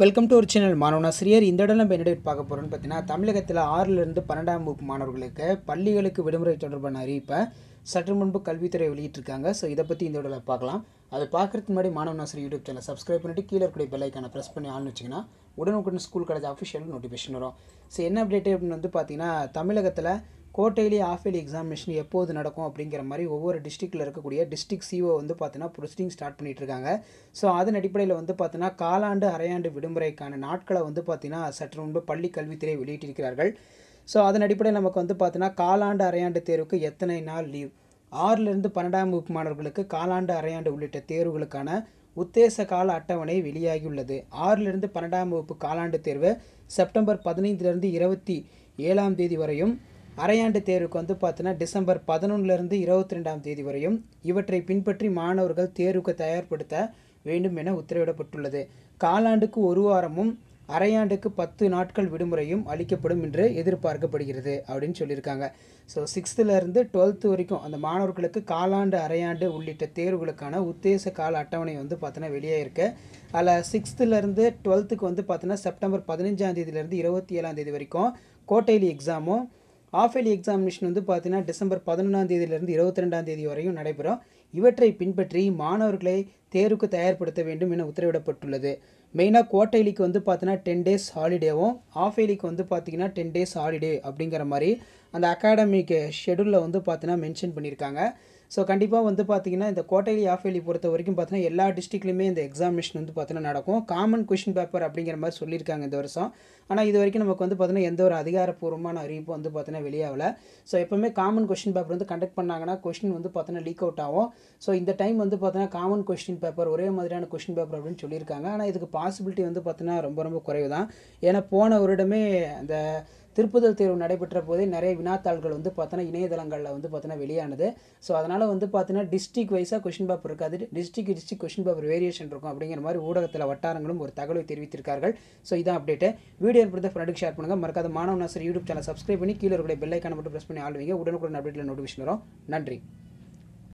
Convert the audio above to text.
Welcome to ஒரு channel மாணவனாசிரியர். இந்த இடம் நம்ம என்ன பார்க்க போகிறோம்னு பார்த்தீங்கன்னா, தமிழகத்தில் 6லிருந்து 12ஆம் வகுப்பு மாணவர்களுக்கு பள்ளிகளுக்கு விடுமுறை தொடர்பான அறிவிப்பை சற்று முன்பு கல்வித்துறை வெளியிட்டிருக்காங்க. ஸோ இதை பற்றி இந்த இடத்துல பார்க்கலாம். அது பார்க்குறதுக்கு முன்னாடி மாணவனாசிரியர் யூடியூப் சேனல் சப்ஸ்கிரைப் பண்ணிட்டு கீழே இருக்கக்கூடிய பெல் ஐக்கானை ப்ரெஸ் பண்ணி ஆன் வச்சிங்கன்னா உடனுக்குடன் ஸ்கூல் காலேஜ் அஃபிஷியல் நோட்டிஃபிகேஷன் வரும். ஸோ என்ன அப்டேட் அப்படின்னு வந்து பார்த்தீங்கன்னா, தமிழகத்தில் கோட்டையிலி ஆஃப் இயர்லி எக்ஸாமினேஷன் எப்போது நடக்கும் அப்படிங்கிற மாதிரி ஒவ்வொரு டிஸ்ட்ரிக்டில் இருக்கக்கூடிய டிஸ்ட்ரிக்ட் சிஓ வந்து பார்த்தீங்கன்னா ப்ரொசீடிங் ஸ்டார்ட் பண்ணிட்டு இருக்காங்க. ஸோ அதன் அடிப்படையில் வந்து பார்த்தீங்கன்னா காலாண்டு அரையாண்டு விடுமுறைக்கான நாட்களை வந்து பார்த்தீங்கன்னா சற்று முன்பு பள்ளி கல்வித்துறை வெளியிட்டிருக்கிறார்கள். ஸோ அதன் அடிப்படையில் நமக்கு வந்து பார்த்தீங்கன்னா காலாண்டு அரையாண்டு தேர்வுக்கு எத்தனை நாள் லீவ், 6லிருந்து 12ஆம் வகுப்பு மாணவர்களுக்கு காலாண்டு அரையாண்டு உள்ளிட்ட தேர்வுகளுக்கான உத்தேச கால அட்டவணை வெளியாகியுள்ளது. 6லிருந்து 12ஆம் வகுப்பு காலாண்டு தேர்வு செப்டம்பர் 15லிருந்து 27ஆம் தேதி வரையும், அரையாண்டு தேர்வுக்கு வந்து பார்த்தீங்கன்னா டிசம்பர் 11லிருந்து 22ஆம் தேதி வரையும் இவற்றை பின்பற்றி மாணவர்கள் தேர்வுக்கு தயார்படுத்த வேண்டும் என உத்தரவிடப்பட்டுள்ளது. காலாண்டுக்கு ஒரு வாரமும் அரையாண்டுக்கு 10 நாட்கள் விடுமுறையும் அளிக்கப்படும் என்று எதிர்பார்க்கப்படுகிறது அப்படின்னு சொல்லியிருக்காங்க. ஸோ 6th-லேருந்து 12th வரைக்கும் அந்த மாணவர்களுக்கு காலாண்டு அரையாண்டு உள்ளிட்ட தேர்வுகளுக்கான உத்தேச கால அட்டவணை வந்து பார்த்தீங்கன்னா வெளியாகிருக்கு. அதில் 6th-லேருந்து 12th வந்து பார்த்தீங்கன்னா செப்டம்பர் 15ஆம் தேதியிலேருந்து 27ஆம் தேதி வரைக்கும் கோட்டையிலி எக்ஸாமும், ஆஃப் இயர்லி எக்ஸாமினேஷன் வந்து பார்த்தீங்கன்னா டிசம்பர் 11ஆம் தேதியிலிருந்து 22ஆம் தேதி வரையும் நடைபெறும். இவற்றை பின்பற்றி மாணவர்களை தேர்வுக்கு தயார்படுத்த வேண்டும் என உத்தரவிடப்பட்டுள்ளது. மெயினாக கோட்டையிலிக்கு வந்து பார்த்தீங்கன்னா 10 days ஹாலிடேவும், ஆஃப் இயர்லிக்கு வந்து பார்த்தீங்கன்னா 10 days ஹாலிடே அப்படிங்கிற மாதிரி அந்த அகாடமிக் ஷெடியூலில் வந்து பார்த்தீங்கன்னா மென்ஷன் பண்ணியிருக்காங்க. ஸோ கண்டிப்பாக வந்து பார்த்தீங்கன்னா இந்த கோட்டையிலி ஆஃப் இயர்லி பொறுத்த வரைக்கும் பார்த்தீங்கன்னா எல்லா டிஸ்ட்ரிக்ட்லையுமே இந்த எக்ஸாமினேஷன் வந்து பார்த்தீங்கன்னா நடக்கும். காமன் கொஷின் பேப்பர் அப்படிங்கிற மாதிரி சொல்லியிருக்காங்க இந்த வருஷம். ஆனால் இது வரைக்கும் நமக்கு வந்து பார்த்தீங்கன்னா எந்த ஒரு அதிகாரப்பூர்வமான அறிவிப்பு வந்து பார்த்தீங்கன்னா வெளியாகலை. ஸோ எப்போவுமே காமன் கொஷின் பேப்பர் வந்து கண்டக்ட் பண்ணாங்கன்னா கொஷின் வந்து பார்த்தீங்கன்னா லீக் அவுட் ஆகும். ஸோ இந்த டைம் வந்து பார்த்தீங்கன்னா காமன் கொஷின் பேப்பர் ஒரே மாதிரியான கொஷின் பேப்பர் அப்படின்னு சொல்லியிருக்காங்க. ஆனால் இதுக்கு பாசிபிலிட்டி வந்து பார்த்தீங்கன்னா ரொம்ப குறைவு தான். ஏன்னா போன வருடமே அந்த திருப்புதல் தேர்வு நடைபெற்ற போதே நிறைய வினாத்தாள்கள் வந்து பார்த்தீங்கன்னா இணையதளங்களில் வந்து பார்த்தீங்கன்னா வெளியானது. ஸோ அதனால் வந்து பார்த்தீங்கன்னா டிஸ்ட்ரிக் வைஸாக கொஷின் பேப்பர் இருக்காது, டிஸ்ட்ரிக் கொஷின் பேப்பர் வேரியேஷன் இருக்கும் அப்படிங்கிற மாதிரி ஊடகத்தில் வட்டாரங்களும் ஒரு தகவலை தெரிவித்திருக்கார்கள். ஸோ இதான் அப்டேட்டு. வீடியோ ஏற்படுத்த ஃப்ரெண்டுக்கு ஷேர் பண்ணுங்கள். மறக்காத மாணவனாசிரியர் யூடியூப் சேனல் சப்ஸ்கிரைப் பண்ணி கீழே இருக்கிற பெல் ஐக்கானை மட்டும் ப்ரெஸ் பண்ணி ஆள் வைங்க. உடனுக்குடன் அப்டேட்டில் நோட்டிஃபிகேஷன் வரும். நன்றி.